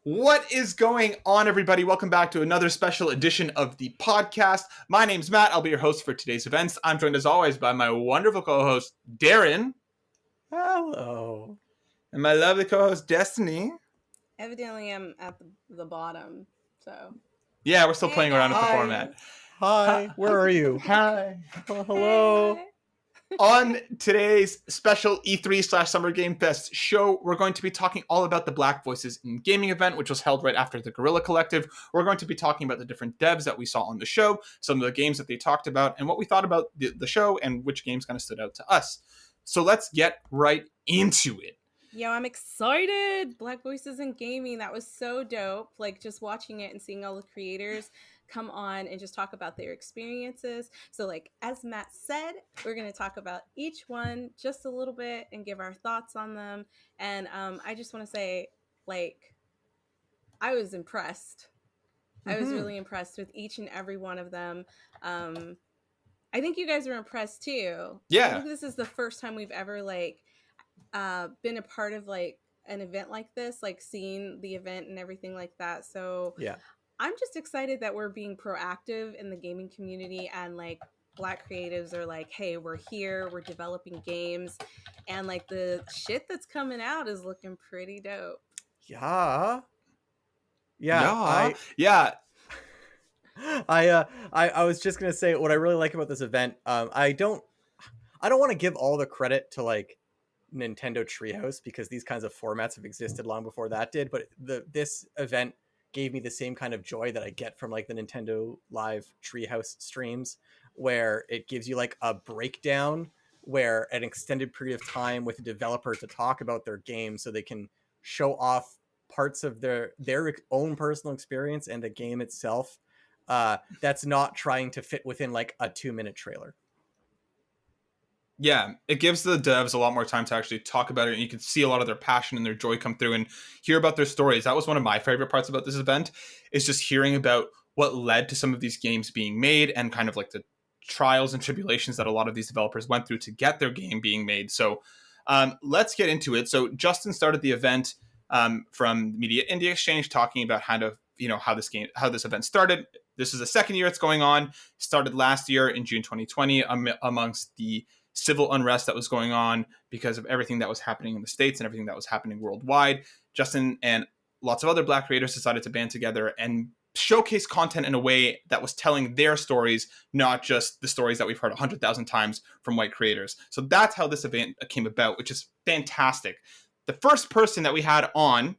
What is going on, everybody? Welcome back to another special edition of the podcast. My name's Matt. I'll be your host for today's events. I'm joined, as always, by my wonderful co-host, Darren. Hello. And my lovely co-host, Destiny. Evidently, I'm at the bottom, so... Yeah, we're still playing around with the format. Hi, where are you? Hi. Hello. Hi. On today's special E3/Summer Game Fest show, we're going to be talking all about the Black Voices in Gaming event, which was held right after the Guerrilla Collective. We're going to be talking about the different devs that we saw on the show, some of the games that they talked about, and what we thought about the show and which games kind of stood out to us. So let's get right into it. Yo, I'm excited! Black Voices in Gaming, that was so dope. Like, just watching it and seeing all the creators come on and just talk about their experiences. So, like, as Matt said, we're going to talk about each one just a little bit and give our thoughts on them. And I just want to say, like, I was impressed. I was really impressed with each and every one of them. I think you guys were impressed too. Yeah. I think this is the first time we've ever, like, been a part of like an event like this, like seeing the event and everything like that. So Yeah. I'm just excited that we're being proactive in the gaming community, and like Black creatives are like, hey, we're here, we're developing games, and like the shit that's coming out is looking pretty dope. Yeah. I was just gonna say what I really like about this event. I don't want to give all the credit to like Nintendo Treehouse, because these kinds of formats have existed long before that did, but this event gave me the same kind of joy that I get from like the Nintendo Live Treehouse streams, where it gives you like a breakdown where an extended period of time with a developer to talk about their game so they can show off parts of their own personal experience and the game itself, that's not trying to fit within like a 2-minute trailer. Yeah, it gives the devs a lot more time to actually talk about it, and you can see a lot of their passion and their joy come through and hear about their stories. That was one of my favorite parts about this event, is just hearing about what led to some of these games being made and kind of like the trials and tribulations that a lot of these developers went through to get their game being made. So let's get into it. So Justin started the event from the Media Indie Exchange, talking about how this event started. This is the second year it's going on. Started last year in June 2020 amongst the civil unrest that was going on because of everything that was happening in the States and everything that was happening worldwide. Justin and lots of other Black creators decided to band together and showcase content in a way that was telling their stories, not just the stories that we've heard 100,000 times from white creators. So that's how this event came about, which is fantastic. The first person that we had on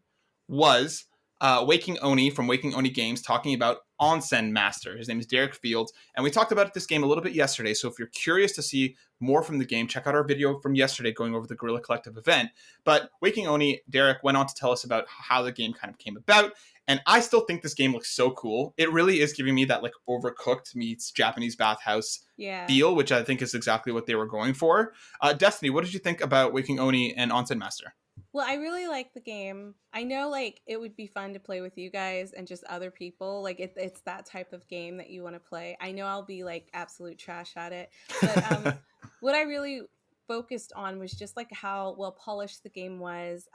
was Waking Oni from Waking Oni Games, talking about Onsen Master. His name is Derek Fields, and we talked about this game a little bit yesterday. So if you're curious to see more from the game, check out our video from yesterday going over the Guerrilla Collective event. But Waking Oni, Derek went on to tell us about how the game kind of came about, and I still think this game looks so cool. It really is giving me that like Overcooked meets Japanese bathhouse feel, which I think is exactly what they were going for. Destiny, what did you think about Waking Oni and Onsen Master? Well, I really like the game. I know, like, it would be fun to play with you guys and just other people. Like, it's that type of game that you want to play. I know I'll be, like, absolute trash at it. But what I really focused on was just, like, how well polished the game was.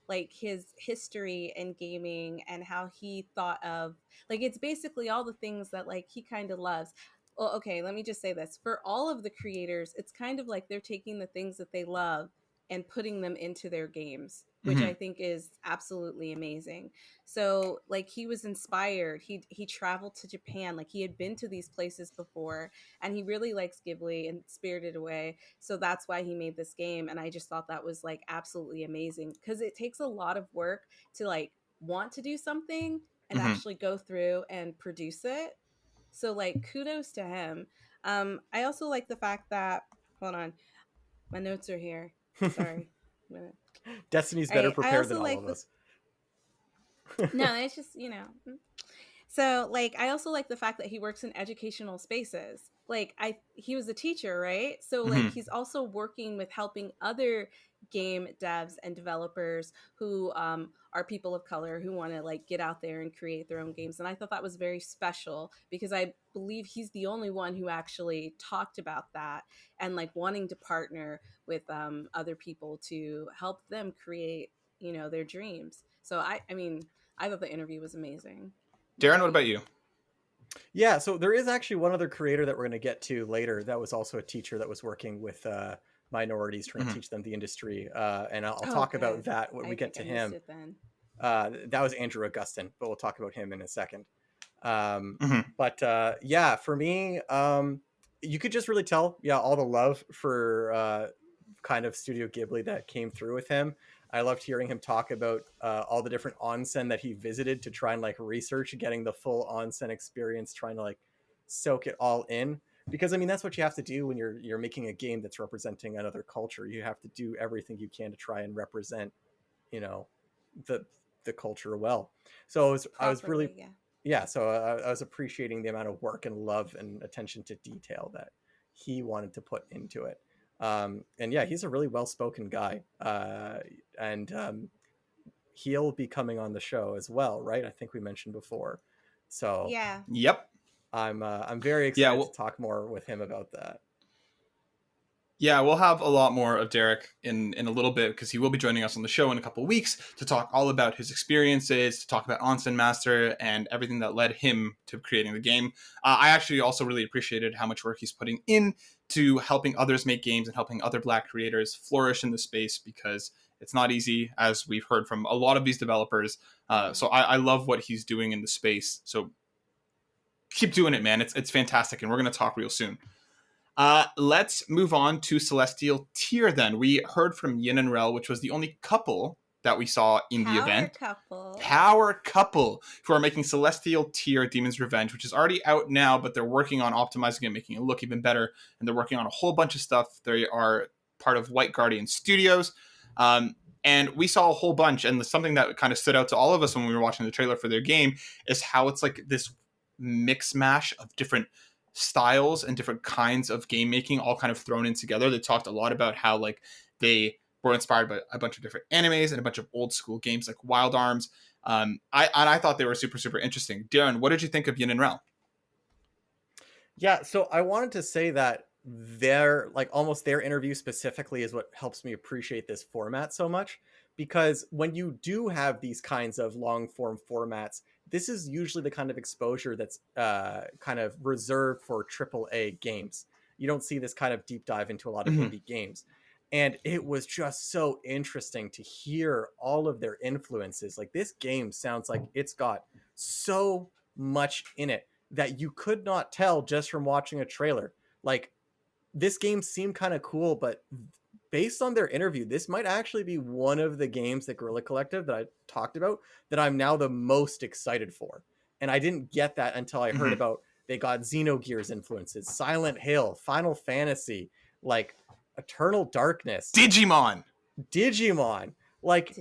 Like, his history in gaming and how he thought of... Like, it's basically all the things that, like, he kind of loves. Well, okay, let me just say this. For all of the creators, it's kind of like they're taking the things that they love and putting them into their games, which I think is absolutely amazing. So like he was inspired. He traveled to Japan. Like he had been to these places before, and he really likes Ghibli and Spirited Away. So that's why he made this game. And I just thought that was like absolutely amazing, because it takes a lot of work to like want to do something and actually go through and produce it. So like kudos to him. I also like the fact that, hold on, my notes are here. Sorry. Destiny's better prepared than all of us. No, it's just, you know. So, like, I also like the fact that he works in educational spaces. Like, he was a teacher, right? So, like, he's also working with helping other game devs and developers who are people of color who want to, like, get out there and create their own games. And I thought that was very special, because I believe he's the only one who actually talked about that and, like, wanting to partner with other people to help them create, you know, their dreams. So, I mean... I thought the interview was amazing. Darren, what about you? Yeah, so there is actually one other creator that we're going to get to later that was also a teacher that was working with minorities, trying to teach them the industry. And I'll talk about that when we get to him. That was Andrew Augustin, but we'll talk about him in a second. But yeah, for me, you could just really tell, all the love for kind of Studio Ghibli that came through with him. I loved hearing him talk about all the different onsen that he visited to try and like research getting the full onsen experience, trying to like soak it all in. Because I mean, that's what you have to do when you're making a game that's representing another culture. You have to do everything you can to try and represent, the culture well. So I was really, so I was appreciating the amount of work and love and attention to detail that he wanted to put into it. And yeah, he's a really well-spoken guy. And he'll be coming on the show as well, right? I think we mentioned before. So yeah. Yep. I'm very excited to talk more with him about that. Yeah, we'll have a lot more of Derek in a little bit because he will be joining us on the show in a couple of weeks to talk all about his experiences, to talk about Onsen Master and everything that led him to creating the game. I actually also really appreciated how much work he's putting in to helping others make games and helping other Black creators flourish in the space, because it's not easy, as we've heard from a lot of these developers. So I love what he's doing in the space. So keep doing it, man. It's fantastic, and we're going to talk real soon. Let's move on to Celestial Tier then. We heard from Yin and Rel, which was the only couple that we saw in the event. Power couple who are making Celestial Tier Demon's Revenge, which is already out now, but they're working on optimizing it, making it look even better, and they're working on a whole bunch of stuff. They are part of White Guardian Studios. And we saw a whole bunch, and something that kind of stood out to all of us when we were watching the trailer for their game is how it's like this mix mash of different styles and different kinds of game making all kind of thrown in together. They talked a lot about how like they were inspired by a bunch of different animes and a bunch of old school games like Wild Arms. I thought they were super, super interesting. Darren, what did you think of Yin and Rel? Yeah, so I wanted to say that their interview specifically is what helps me appreciate this format so much, because when you do have these kinds of long form formats, this is usually the kind of exposure that's kind of reserved for AAA games. You don't see this kind of deep dive into a lot of indie games. And it was just so interesting to hear all of their influences. Like, this game sounds like it's got so much in it that you could not tell just from watching a trailer. Like, this game seemed kind of cool, but based on their interview, this might actually be one of the games that Guerrilla Collective that I talked about that I'm now the most excited for. And I didn't get that until I heard about they got Xenogears influences, Silent Hill, Final Fantasy, like Eternal Darkness, Digimon. Like,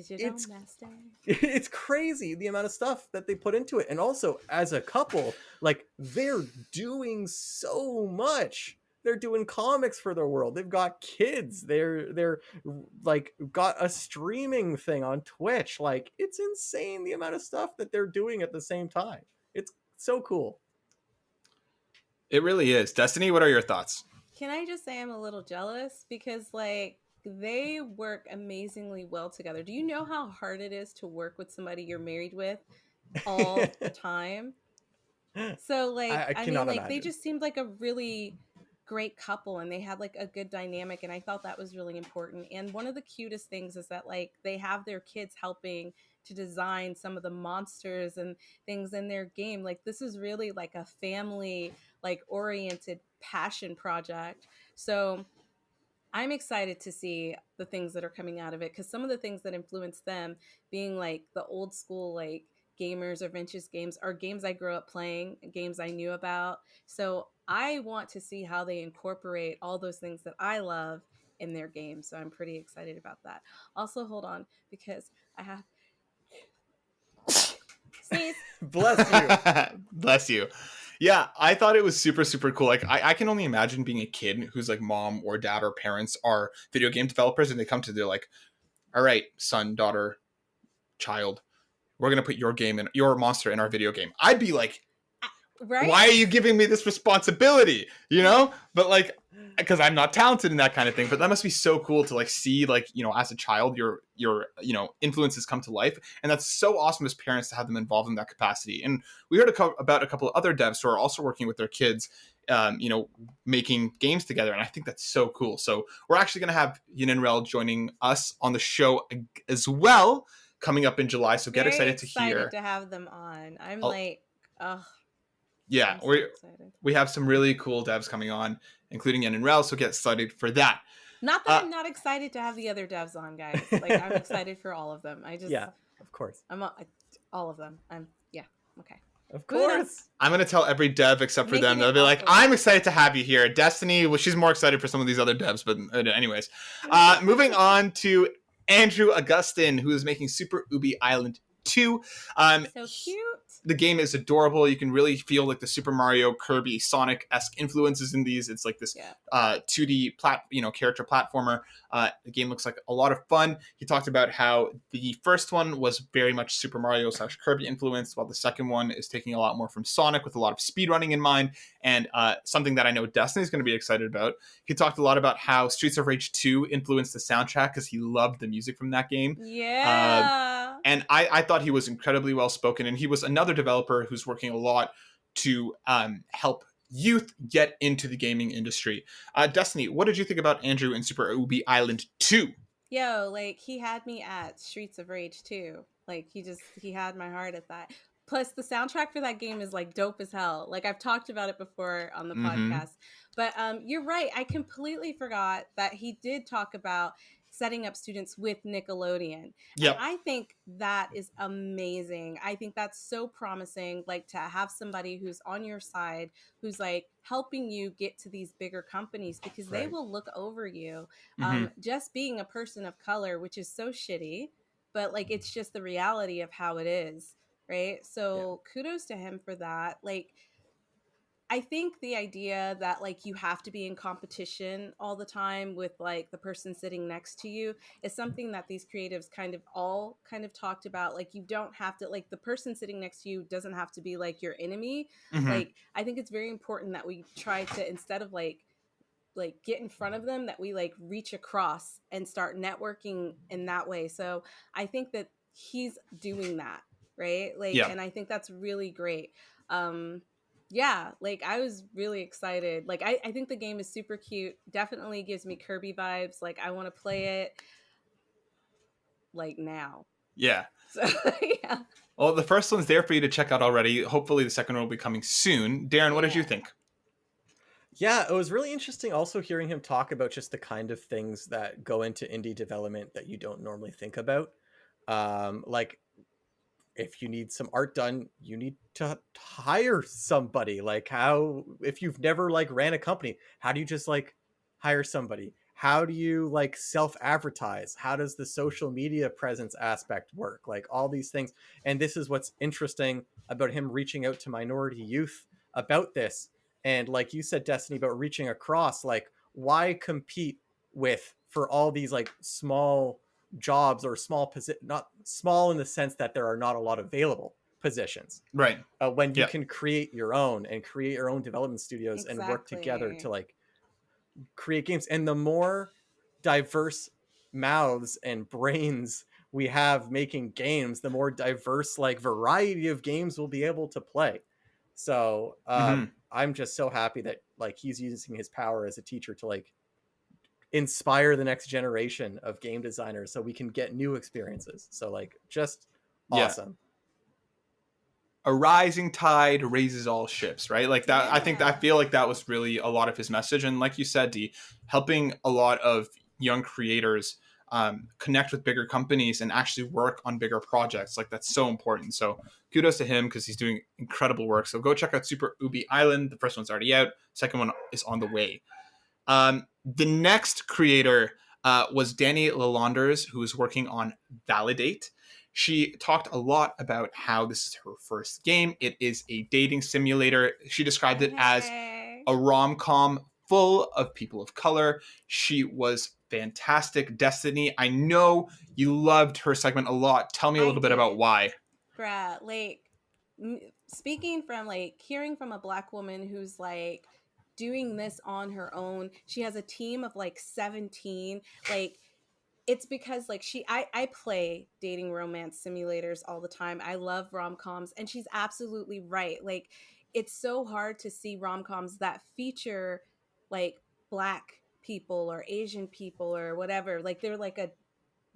it's crazy the amount of stuff that they put into it. And also, as a couple, like, they're doing so much. They're doing comics for their world. They've got kids. They're like got a streaming thing on Twitch. Like, it's insane the amount of stuff that they're doing at the same time. It's so cool. It really is. Destiny, what are your thoughts? Can I just say I'm a little jealous because like they work amazingly well together. Do you know how hard it is to work with somebody you're married with all the time? So like I mean like imagine. They just seemed like a really great couple, and they had like a good dynamic, and I thought that was really important. And one of the cutest things is that like they have their kids helping to design some of the monsters and things in their game. Like, this is really like a family like oriented passion project. So I'm excited to see the things that are coming out of it, because some of the things that influence them being like the old school like gamers or vintage games are games I grew up playing, games I knew about. So I want to see how they incorporate all those things that I love in their game. So I'm pretty excited about that. Also, hold on, because I have sneeze. Bless you. Bless you. Yeah, I thought it was super, super cool. Like, I can only imagine being a kid whose like mom or dad or parents are video game developers, and they come to they're like, all right, son, daughter, child, we're going to put your game in, your monster in our video game. I'd be like, right? Why are you giving me this responsibility? You know? But like, because I'm not talented in that kind of thing, but that must be so cool to like see, like, you know, as a child, your influences come to life, and that's so awesome as parents to have them involved in that capacity. And we heard about a couple of other devs who are also working with their kids, making games together, and I think that's so cool. So we're actually going to have Yin and Rel joining us on the show as well, coming up in July. So get Very excited to hear. to have them on. I'm I'll- like, oh, Yeah, I'm so excited. we have some really cool devs coming on, including Yin and Rel. So get excited for that. Not that I'm not excited to have the other devs on, guys. Like, I'm excited for all of them. I just, Yeah, of course. I'm all of them. Okay. Of Good enough. course. I'm going to tell every dev except for them. Making They'll it be like, awkward. I'm excited to have you here. Destiny, well, she's more excited for some of these other devs. But anyways, moving on to Andrew Augustin, who is making Super Ubi Island 2. So cute. The game is adorable. You can really feel like the Super Mario, Kirby, Sonic-esque influences in these. It's like this 2D character platformer. The game looks like a lot of fun. He talked about how the first one was very much Super Mario / Kirby influenced, while the second one is taking a lot more from Sonic with a lot of speedrunning in mind, and something that I know Destiny's going to be excited about. He talked a lot about how Streets of Rage 2 influenced the soundtrack because he loved the music from that game. Yeah. And I thought he was incredibly well spoken, and he was another developer who's working a lot to help youth get into the gaming industry. Destiny, what did you think about Andrew in Super Ubi Island 2? Yo, like, he had me at Streets of Rage too. Like, he had my heart at that. Plus, the soundtrack for that game is like dope as hell. Like, I've talked about it before on the podcast. But you're right. I completely forgot that he did talk about setting up students with Nickelodeon. Yep. And I think that is amazing. I think that's so promising, like, to have somebody who's on your side, who's like helping you get to these bigger companies, because they will look over you. Just being a person of color, which is so shitty, but like, it's just the reality of how it is, right? So kudos to him for that. Like, I think the idea that like you have to be in competition all the time with like the person sitting next to you is something that these creatives kind of talked about. Like, you don't have to, like, the person sitting next to you doesn't have to be like your enemy. Like, I think it's very important that we try to, instead of like get in front of them, that we like reach across and start networking in that way. So I think that he's doing that, right? Like, and I think that's really great. Like, I was really excited. Like, I think the game is super cute. Definitely gives me Kirby vibes. Like, I want to play it like now. Yeah. So, yeah. Well, the first one's there for you to check out already. Hopefully the second one will be coming soon. Darren, what did you think? Yeah, it was really interesting also hearing him talk about just the kind of things that go into indie development that you don't normally think about. Like, if you need some art done, you need to hire somebody. Like, how, if you've never like ran a company, how do you just like hire somebody? How do you like self-advertise? How does the social media presence aspect work? Like, all these things. And this is what's interesting about him reaching out to minority youth about this. And like you said, Destiny, about reaching across, like, why compete with for all these like small jobs or small position, not small in the sense that there are not a lot of available positions, right? When you can create your own and create your own development studios and work together to like create games. And the more diverse mouths and brains we have making games, the more diverse like variety of games we'll be able to play. So I'm just so happy that like he's using his power as a teacher to like inspire the next generation of game designers so we can get new experiences. So like, just awesome. A rising tide raises all ships, right? Like that. I feel like that was really a lot of his message. And like you said, Dee, helping a lot of young creators connect with bigger companies and actually work on bigger projects. Like, that's so important. So kudos to him, because he's doing incredible work. So go check out Super Ubi Island. The first one's already out. Second one is on the way. The next creator was Danny Lalanders, who is working on Validate. She talked a lot about how this is her first game. It is a dating simulator. She described it as a rom-com full of people of color. She was fantastic. Destiny, I know you loved her segment a lot. Tell me a little bit about why. Bruh, like, speaking from like hearing from a Black woman who's like doing this on her own. She has a team of like 17. Like, it's because like I play dating romance simulators all the time. I love rom-coms, and she's absolutely right. Like, it's so hard to see rom-coms that feature like black people or Asian people or whatever. Like, they're like a,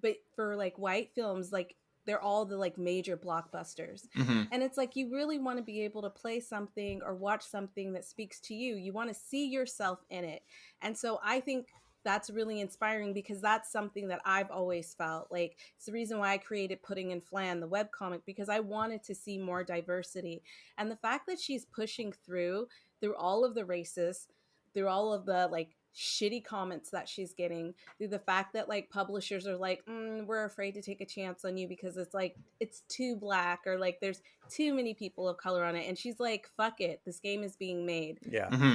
but for like white films, like they're all the like major blockbusters. Mm-hmm. And it's like, you really want to be able to play something or watch something that speaks to you. You want to see yourself in it. And so I think that's really inspiring, because that's something that I've always felt like. It's the reason why I created Pudding and Flan, the webcomic, because I wanted to see more diversity. And the fact that she's pushing through all of the racists, through all of the like shitty comments that she's getting, through the fact that like publishers are like, we're afraid to take a chance on you because it's like it's too black, or like there's too many people of color on it. And she's like, fuck it, this game is being made. Yeah. Mm-hmm.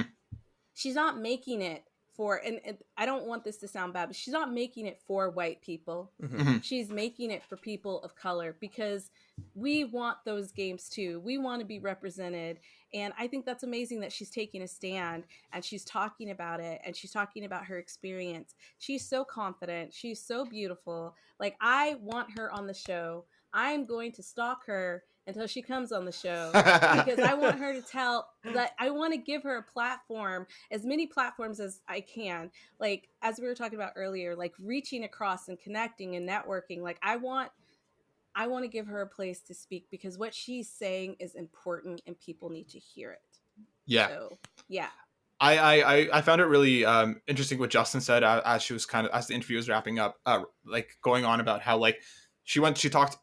She's not making it for, and I don't want this to sound bad, but she's not making it for white people. Mm-hmm. She's making it for people of color, because we want those games too. We want to be represented. And I think that's amazing that she's taking a stand and she's talking about it, and she's talking about her experience. She's so confident. She's so beautiful. Like, I want her on the show. I'm going to stalk her until she comes on the show, because I want her to tell that, I want to give her a platform, as many platforms as I can. Like, as we were talking about earlier, like reaching across and connecting and networking. Like, I want to give her a place to speak, because what she's saying is important and people need to hear it. Yeah. So, yeah. I found it really interesting what Justin said as she was kind of, as the interview was wrapping up, like going on about how like she talked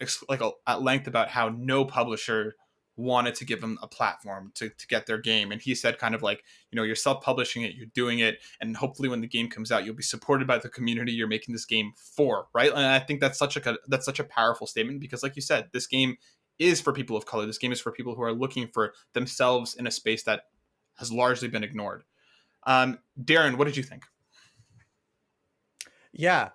at length about how no publisher wanted to give them a platform to get their game. And he said kind of like, you're self-publishing it, you're doing it, and hopefully when the game comes out, you'll be supported by the community you're making this game for, right? And I think that's such a powerful statement, because like you said, this game is for people of color. This game is for people who are looking for themselves in a space that has largely been ignored. Darren, what did you think? Yeah,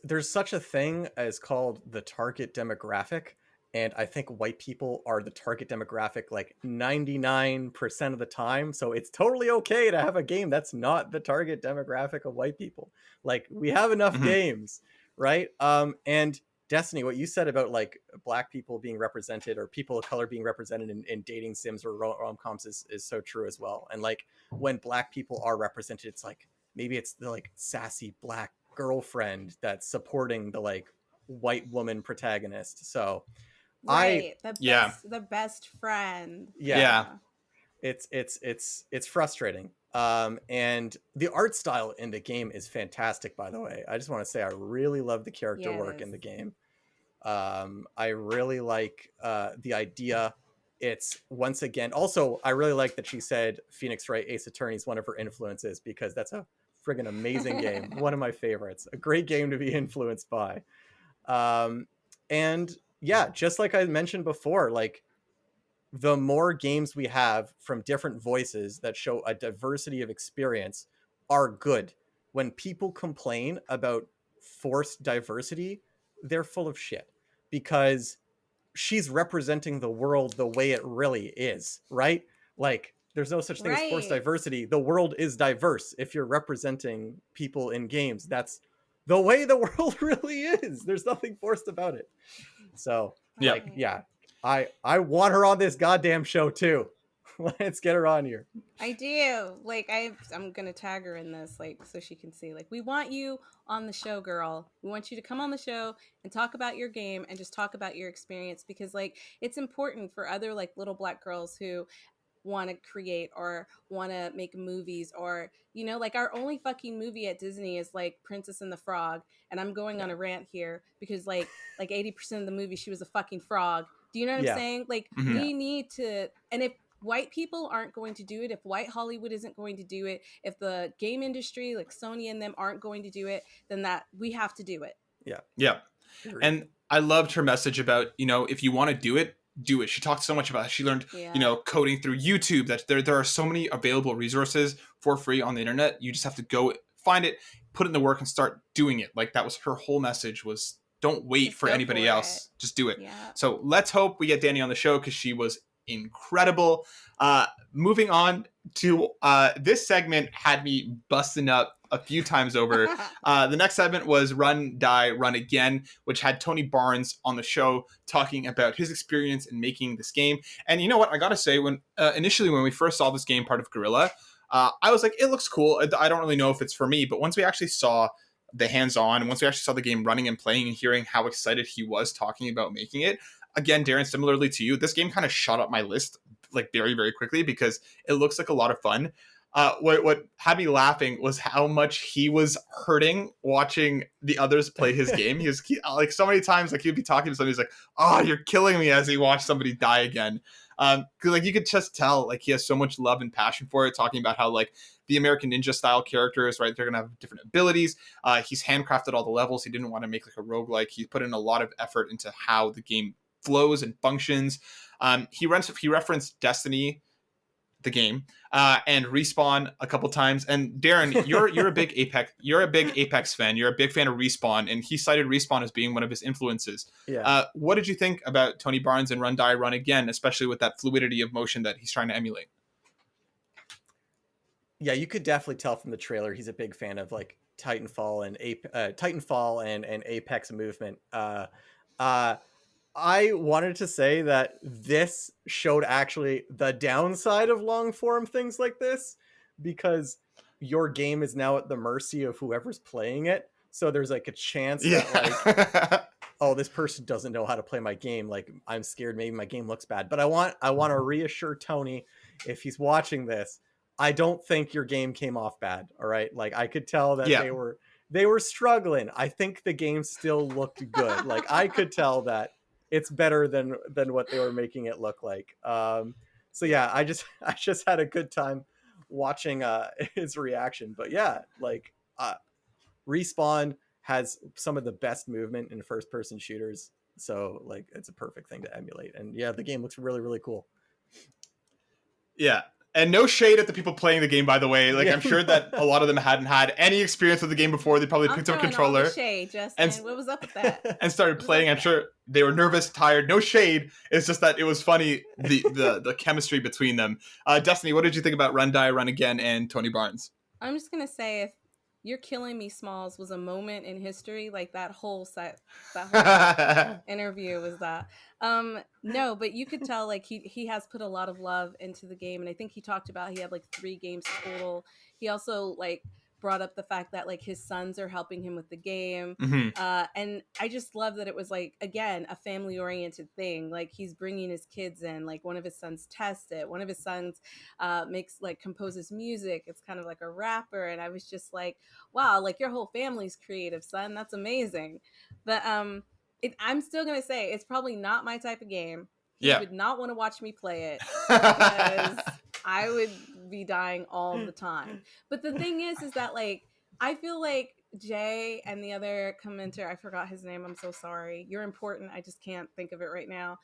there's such a thing as called the target demographic, and I think white people are the target demographic like 99% of the time. So it's totally okay to have a game that's not the target demographic of white people. Like, we have enough games, right? And Destiny, what you said about like black people being represented, or people of color being represented in dating sims or rom-coms is so true as well. And like, when black people are represented, it's like, maybe it's the like sassy black girlfriend that's supporting the like white woman protagonist. So right, the best friend. Yeah. It's frustrating. And the art style in the game is fantastic, by the way. I just want to say I really love the character work in the game. I really like the idea. It's, once again, also I really like that she said Phoenix Wright Ace Attorney is one of her influences, because that's a friggin' amazing game. One of my favorites. A great game to be influenced by. And yeah, just like I mentioned before, like, the more games we have from different voices that show a diversity of experience are good. When people complain about forced diversity, they're full of shit, because she's representing the world the way it really is, right? Like, there's no such thing as forced diversity. The world is diverse. If you're representing people in games, that's the way the world really is. There's nothing forced about it. So, like, yeah, I want her on this goddamn show too. Let's get her on here. I do. Like, I'm gonna tag her in this, like, so she can see. Like, we want you on the show, girl. We want you to come on the show and talk about your game and just talk about your experience, because like, it's important for other like little black girls who want to create or want to make movies, or like, our only fucking movie at Disney is like Princess and the Frog, and I'm going on a rant here, because like 80% of the movie she was a fucking frog. Do you know what I'm saying? Like, we need to, and if white people aren't going to do it, if white Hollywood isn't going to do it, if the game industry like Sony and them aren't going to do it, then that we have to do it. Yeah. And I loved her message about, if you want to do it, do it. She talked so much about how she learned, coding through YouTube, that there are so many available resources for free on the internet. You just have to go find it, put in the work, and start doing it. Like, that was her whole message, was don't wait for anybody else. Just do it. Yeah. So let's hope we get Danny on the show, because she was incredible. Moving on to this segment had me busting up a few times over. The next segment was Run, Die, Run Again, which had Tony Barnes on the show talking about his experience in making this game. And you know what? I got to say, when initially when we first saw this game, part of Guerrilla, I was like, it looks cool. I don't really know if it's for me. But once we actually saw the hands-on, and once we actually saw the game running and playing and hearing how excited he was talking about making it, again, Darren, similarly to you, this game kind of shot up my list like very, very quickly because it looks like a lot of fun. What had me laughing was how much he was hurting watching the others play his game. He like so many times, like he'd be talking to somebody, he's like, "Oh, you're killing me," as he watched somebody die again. Because like you could just tell, like he has so much love and passion for it. Talking about how like the American Ninja style characters, right? They're gonna have different abilities. He's handcrafted all the levels. He didn't want to make like a roguelike. He put in a lot of effort into how the game flows and functions. He referenced Destiny, the game, and Respawn a couple times. And Darren, you're a big Apex fan. You're a big fan of Respawn, and he cited Respawn as being one of his influences. Yeah. What did you think about Tony Barnes and Run, Die, Run Again, especially with that fluidity of motion that he's trying to emulate? Yeah, you could definitely tell from the trailer he's a big fan of like Titanfall and Apex movement. I wanted to say that this showed actually the downside of long form things like this, because your game is now at the mercy of whoever's playing it. So there's like a chance that like, oh, this person doesn't know how to play my game. Like I'm scared maybe my game looks bad. But I want to reassure Tony, if he's watching this, I don't think your game came off bad. All right. Like I could tell that they were struggling. I think the game still looked good. Like I could tell that it's better than what they were making it look like. So yeah, I just had a good time watching his reaction. But yeah, like Respawn has some of the best movement in first person shooters. So like it's a perfect thing to emulate. And yeah, the game looks really, really cool. Yeah. And no shade at the people playing the game, by the way. Like, I'm sure that a lot of them hadn't had any experience with the game before. They probably picked up a controller. All the shade, Justin. What was up with that? And started playing. I'm sure they were nervous, tired. No shade. It's just that it was funny, the chemistry between them. Destiny, what did you think about Run, Die, Run Again and Tony Barnes? I'm just going to say, if You're Killing Me, Smalls was a moment in history, like that whole interview was that. No, but you could tell like he has put a lot of love into the game, and I think he talked about he had like 3 games total. He also like brought up the fact that like his sons are helping him with the game. And I just love that it was like, again, a family oriented thing. Like he's bringing his kids in, like one of his sons tests it. One of his sons composes music. It's kind of like a rapper. And I was just like, wow, like your whole family's creative, son. That's amazing. But I'm still going to say it's probably not my type of game. He would not want to watch me play it because I would be dying all the time. But the thing is that like, I feel like Jay and the other commenter, I forgot his name. I'm so sorry. You're important. I just can't think of it right now.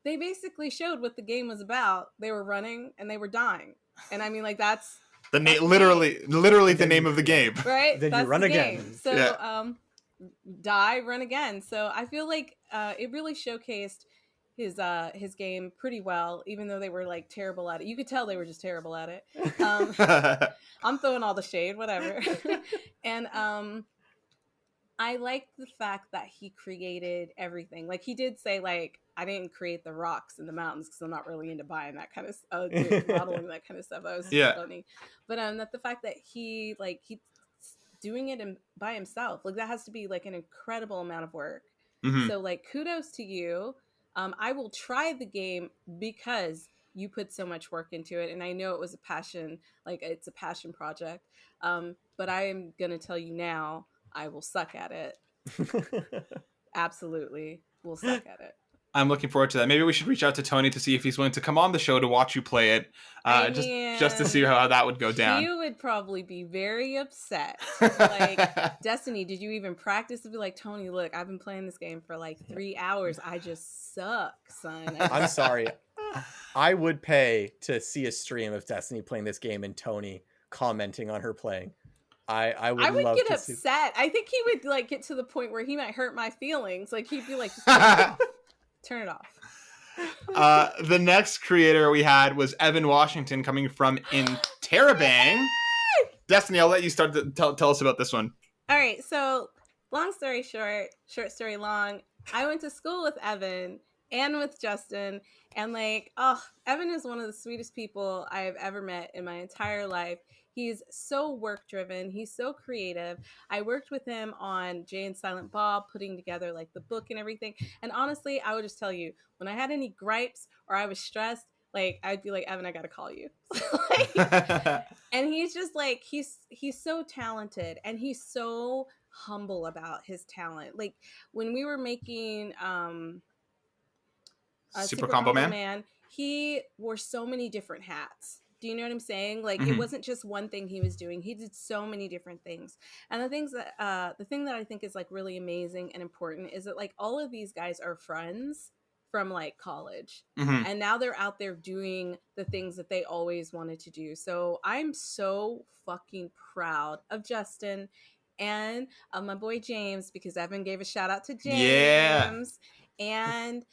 They basically showed what the game was about. They were running and they were dying. And I mean, like that's literally the name of the game, right? Then that's you run the again. Game. So, die, run again. So I feel like it really showcased his game pretty well, even though they were like terrible at it. You could tell they were just terrible at it. I'm throwing all the shade, whatever. And I like the fact that he created everything. Like he did say like, I didn't create the rocks in the mountains because I'm not really into buying that kind of modeling that kind of stuff. That was funny. But that the fact that he's doing it by himself, like that has to be like an incredible amount of work. So like kudos to you. I will try the game because you put so much work into it, and I know it was a passion, like it's a passion project. But I am gonna tell you now, I will suck at it. Absolutely, will suck at it. I'm looking forward to that. Maybe we should reach out to Tony to see if he's willing to come on the show to watch you play it, just to see how that would go down. You would probably be very upset. Like, Destiny, did you even practice to be like, Tony, look, I've been playing this game for like 3 hours. I just suck, son. I'm sorry. I would pay to see a stream of Destiny playing this game and Tony commenting on her playing. I would love get to upset. I think he would like get to the point where he might hurt my feelings. Like he'd be like, turn it off. The next creator we had was Evan Washington, coming from Interabang. Destiny, I'll let you start to tell us about this one. All right, so long story short, short story long, I went to school with Evan and with Justin, and like, oh, Evan is one of the sweetest people I have ever met in my entire life. He's so work driven, he's so creative. I worked with him on Jay and Silent Bob, putting together like the book and everything. And honestly, I would just tell you, when I had any gripes or I was stressed, like I'd be like, Evan, I gotta call you. Like, and he's just like he's so talented, and he's so humble about his talent. Like when we were making Super Combo Man. He wore so many different hats. Do you know what I'm saying? Like it wasn't just one thing he was doing. He did so many different things. And the thing that I think is like really amazing and important is that like all of these guys are friends from like college. And now they're out there doing the things that they always wanted to do. So I'm so fucking proud of Justin and of my boy James, because Evan gave a shout out to James and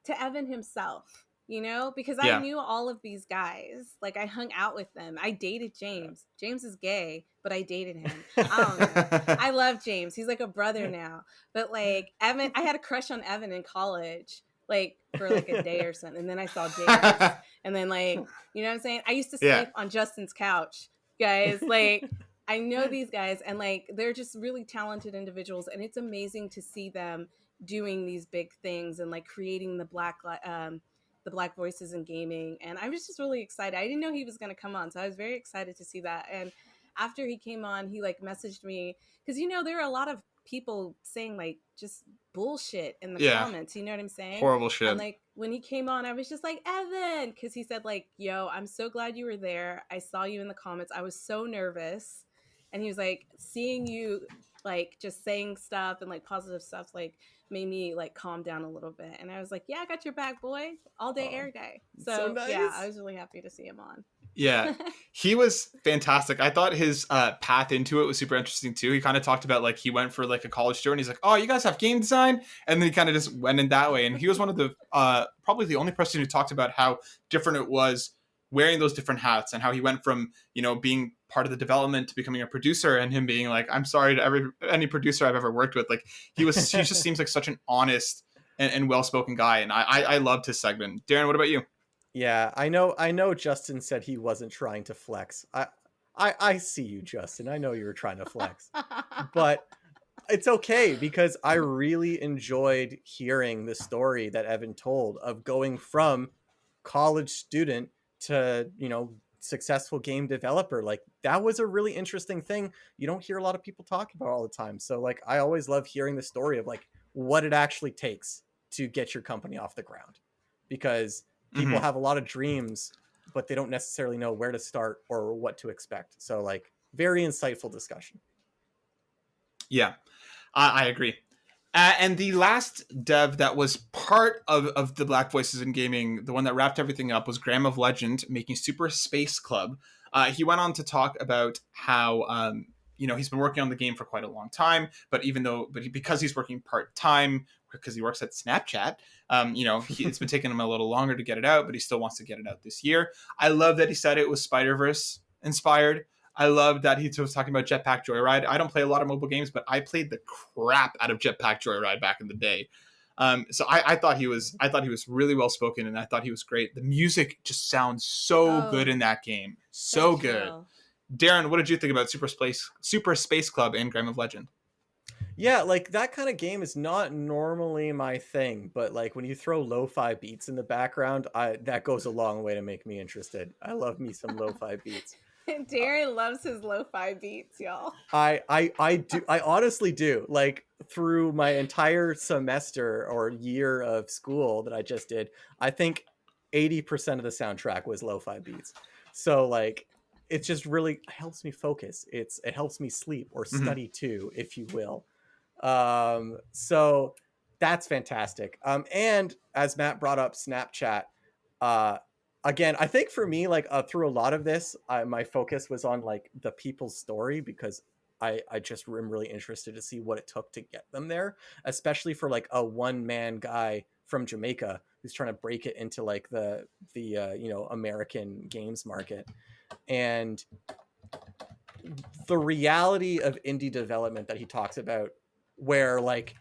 to Evan himself, you know, because I knew all of these guys. Like I hung out with them. I dated James. James is gay, but I dated him. I don't know. I love James. He's like a brother now. But like Evan, I had a crush on Evan in college, like for like a day or something. And then I saw James. And then like, you know what I'm saying? I used to sleep on Justin's couch, guys. Like I know these guys, and like they're just really talented individuals, and it's amazing to see them doing these big things and like creating the black voices in gaming. And I was just really excited. I didn't know he was going to come on, so I was very excited to see that. And after he came on, he like messaged me, because you know there are a lot of people saying like just bullshit in the comments, you know what I'm saying? Horrible shit. And like when he came on, I was just like, Evan, because he said like, yo, I'm so glad you were there. I saw you in the comments. I was so nervous. And he was like, seeing you like just saying stuff and like positive stuff like made me like calm down a little bit. And I was like, yeah, I got your back, boy, all day, every day. So nice. Yeah, I was really happy to see him on. Yeah, he was fantastic. I thought his path into it was super interesting too. He kind of talked about like he went for like a college tour, and he's like, oh, you guys have game design? And then he kind of just went in that way. And he was one of the probably the only person who talked about how different it was wearing those different hats, and how he went from, you know, being part of the development to becoming a producer, and him being like, I'm sorry to any producer I've ever worked with. Like he just seems like such an honest and well-spoken guy. And I loved his segment. Darren, what about you? Yeah, I know Justin said he wasn't trying to flex. I see you, Justin. I know you were trying to flex. But it's okay, because I really enjoyed hearing the story that Evan told of going from college student to, you know, successful game developer. Like that was a really interesting thing. You don't hear a lot of people talk about all the time. So like I always love hearing the story of like what it actually takes to get your company off the ground, because people have a lot of dreams, but they don't necessarily know where to start or what to expect. So like very insightful discussion. Yeah, I agree. And the last dev that was part of the Black Voices in Gaming, the one that wrapped everything up, was Graham of Legend, making Super Space Club. He went on to talk about how, you know, he's been working on the game for quite a long time, but because he's working part-time, because he works at Snapchat, you know, it's been taking him a little longer to get it out, but he still wants to get it out this year. I love that he said it was Spider-Verse inspired. I love that he was talking about Jetpack Joyride. I don't play a lot of mobile games, but I played the crap out of Jetpack Joyride back in the day. So I thought he was really well spoken, and I thought he was great. The music just sounds so good in that game, so good. Darren, what did you think about Super Space Club and Graham of Legend? Yeah, like that kind of game is not normally my thing, but like when you throw lo-fi beats in the background, that goes a long way to make me interested. I love me some lo-fi beats. Darren loves his lo-fi beats, y'all. I do. I honestly do. Like through my entire semester or year of school that I just did, I think 80% of the soundtrack was lo-fi beats. So like it just really helps me focus. It helps me sleep or study too, if you will. So that's fantastic. And as Matt brought up Snapchat, again, I think for me, like through a lot of this, my focus was on like the people's story, because I just am really interested to see what it took to get them there, especially for like a one-man guy from Jamaica who's trying to break it into like the American games market. And the reality of indie development that he talks about, where like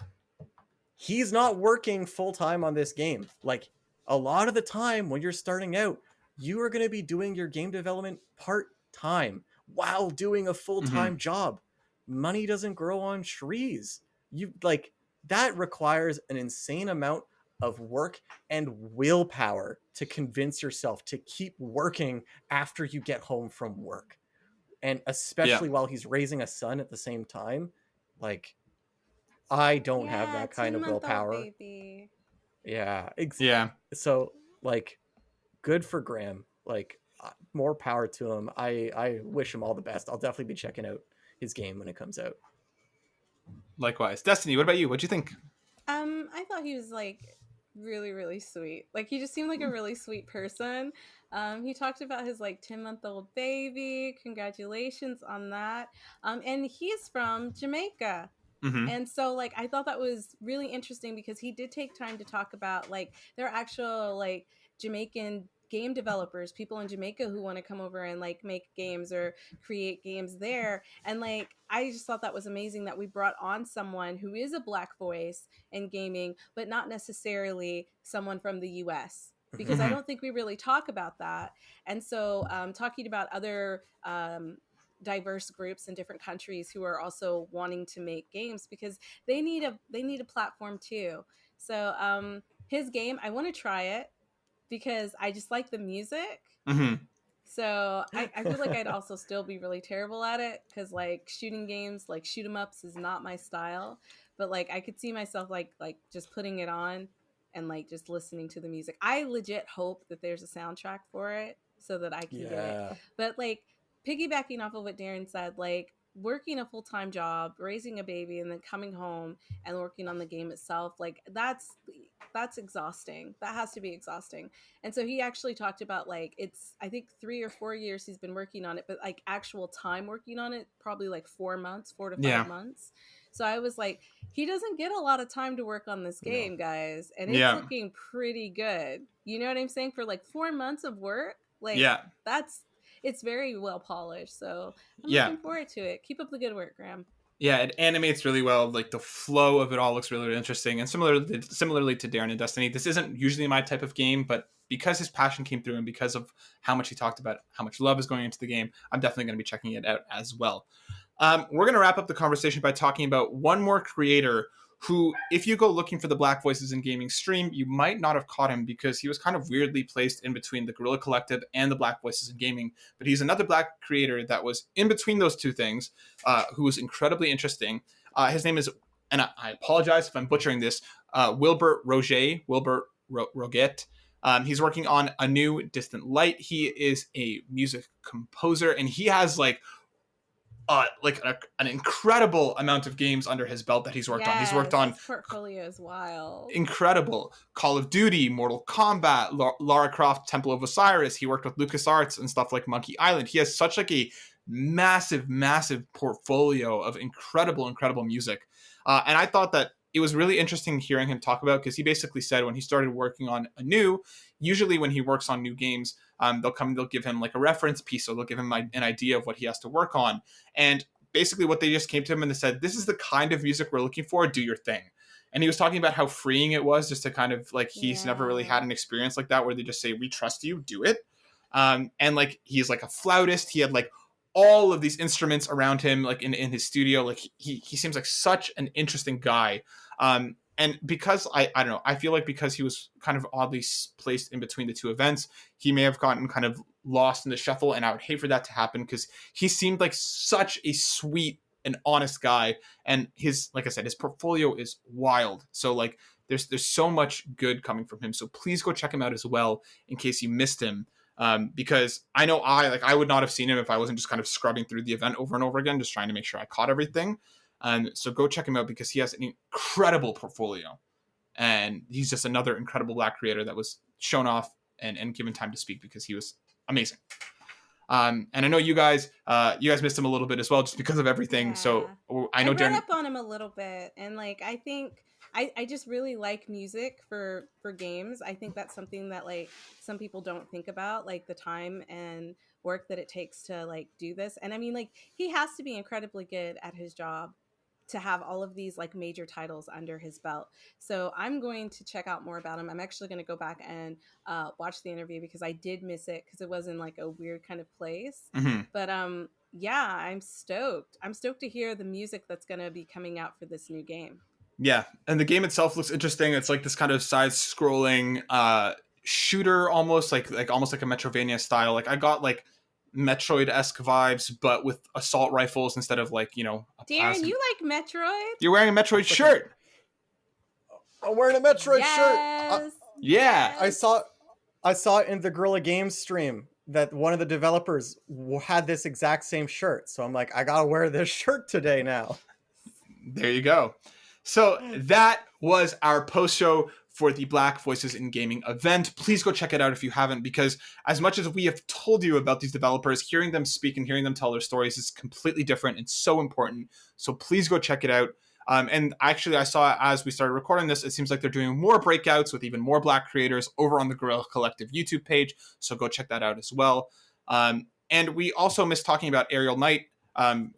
he's not working full-time on this game. Like a lot of the time when you're starting out, you are going to be doing your game development part-time while doing a full-time job. Money doesn't grow on trees. You like that requires an insane amount of work and willpower to convince yourself to keep working after you get home from work. And especially while he's raising a son at the same time, like I don't have Yeah, that kind of 10-month-old willpower. baby. Yeah. Yeah. So like, good for Graham. Like, more power to him. I wish him all the best. I'll definitely be checking out his game when it comes out. Likewise. Destiny, what about you? What'd you think? I thought he was like really, really sweet. Like he just seemed like a really sweet person. He talked about his like 10-month-old baby. Congratulations on that. And he's from Jamaica. Mm-hmm. And so like I thought that was really interesting because he did take time to talk about like their actual like Jamaican game developers, people in Jamaica who want to come over and like make games or create games there. And like I just thought that was amazing that we brought on someone who is a black voice in gaming, but not necessarily someone from the US. Because I don't think we really talk about that. And so talking about other diverse groups in different countries who are also wanting to make games because they need a platform too. So his game, I want to try it because I just like the music. So I feel like I'd also still be really terrible at it because like shooting games, like shoot 'em ups, is not my style. But like I could see myself like just putting it on and like just listening to the music. I legit hope that there's a soundtrack for it so that I can get it. But like piggybacking off of what Darren said, like working a full-time job, raising a baby, and then coming home and working on the game itself, like that's exhausting. That has to be exhausting. And so he actually talked about like it's I think 3 or 4 years he's been working on it, but like actual time working on it probably like 4 months, 4 to 5 months. So I was like, he doesn't get a lot of time to work on this game, guys, and it's looking pretty good. You know what I'm saying? For like 4 months of work, like it's very well polished. So I'm looking forward to it. Keep up the good work, Graham. Yeah, it animates really well. Like the flow of it all looks really, really interesting. And similarly to Darren and Destiny, this isn't usually my type of game, but because his passion came through and because of how much he talked about how much love is going into the game, I'm definitely going to be checking it out as well. We're going to wrap up the conversation by talking about one more creator who, if you go looking for the Black Voices in Gaming stream, you might not have caught him because he was kind of weirdly placed in between the Guerrilla Collective and the Black Voices in Gaming. But he's another Black creator that was in between those two things, who was incredibly interesting. His name is, and I apologize if I'm butchering this, Wilbert Roget. He's working on a new Distant Light. He is a music composer, and he has an incredible amount of games under his belt that he's worked on. He's worked on his portfolio is wild. Incredible. Call of Duty, Mortal Kombat, Lara Croft, Temple of Osiris. He worked with LucasArts and stuff like Monkey Island. He has such like a massive, massive portfolio of incredible music. And I thought that it was really interesting hearing him talk about, because he basically said when he started working on usually when he works on new games, they'll give him like a reference piece, or they'll give him an idea of what he has to work on. And basically what they just came to him and they said, this is the kind of music we're looking for, do your thing. And he was talking about how freeing it was just to kind of like, he's never really had an experience like that where they just say, we trust you, do it. And like, he's like a flautist. He had like all of these instruments around him, like in his studio. Like he seems like such an interesting guy. And because I don't know, I feel like because he was kind of oddly placed in between the two events, he may have gotten kind of lost in the shuffle, and I would hate for that to happen because he seemed like such a sweet and honest guy, and his, like I said, his portfolio is wild. So like there's so much good coming from him. So please go check him out as well in case you missed him. Because I know I would not have seen him if I wasn't just kind of scrubbing through the event over and over again, just trying to make sure I caught everything. So go check him out because he has an incredible portfolio, and he's just another incredible Black creator that was shown off and given time to speak because he was amazing. And I know you guys missed him a little bit as well, just because of everything. Yeah. So I know I read Darren up on him a little bit, and like I think I just really like music for games. I think that's something that like some people don't think about, like the time and work that it takes to like do this. And I mean, like he has to be incredibly good at his job to have all of these like major titles under his belt. So I'm going to check out more about him. I'm actually going to go back and watch the interview because I did miss it because it was in like a weird kind of place. Mm-hmm. But yeah, I'm stoked. I'm stoked to hear the music that's going to be coming out for this new game. Yeah, and the game itself looks interesting. It's like this kind of side-scrolling shooter, almost like almost like a Metrovania style. Like I got like Metroid-esque vibes, but with assault rifles instead of like, you know, a Darren, plasma. you like Metroid? You're wearing a Metroid shirt. I'm wearing a Metroid shirt. Yes. Yeah. Yes. I saw it in the Guerrilla Games stream that one of the developers had this exact same shirt. So I'm like, I gotta wear this shirt today now. There you go. So that was our post show for the Black Voices in Gaming event. Please go check it out if you haven't, because as much as we have told you about these developers, hearing them speak and hearing them tell their stories is completely different and so important. So please go check it out. And actually, I saw as we started recording this, it seems like they're doing more breakouts with even more Black creators over on the Guerrilla Collective YouTube page. So go check that out as well. And we also missed talking about Aerial Knight,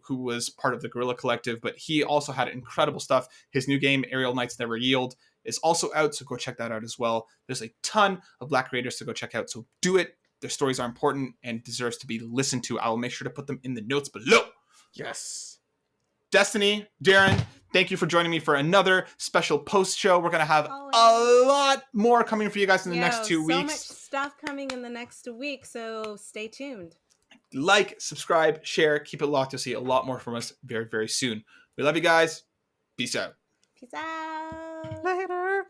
who was part of the Guerrilla Collective, but he also had incredible stuff. His new game, Aerial Knights Never Yield, is also out, so go check that out as well. There's a ton of Black creators to go check out, so do it. Their stories are important and deserves to be listened to. I will make sure to put them in the notes below. Yes. Destiny, Darren, thank you for joining me for another special post show. We're going to have Always. a lot more coming for you guys in the next 2 So weeks. much stuff coming in the next week, so stay tuned. Like, subscribe, share, keep it locked. You'll see a lot more from us very, very soon. We love you guys. Peace out. Peace out. Later.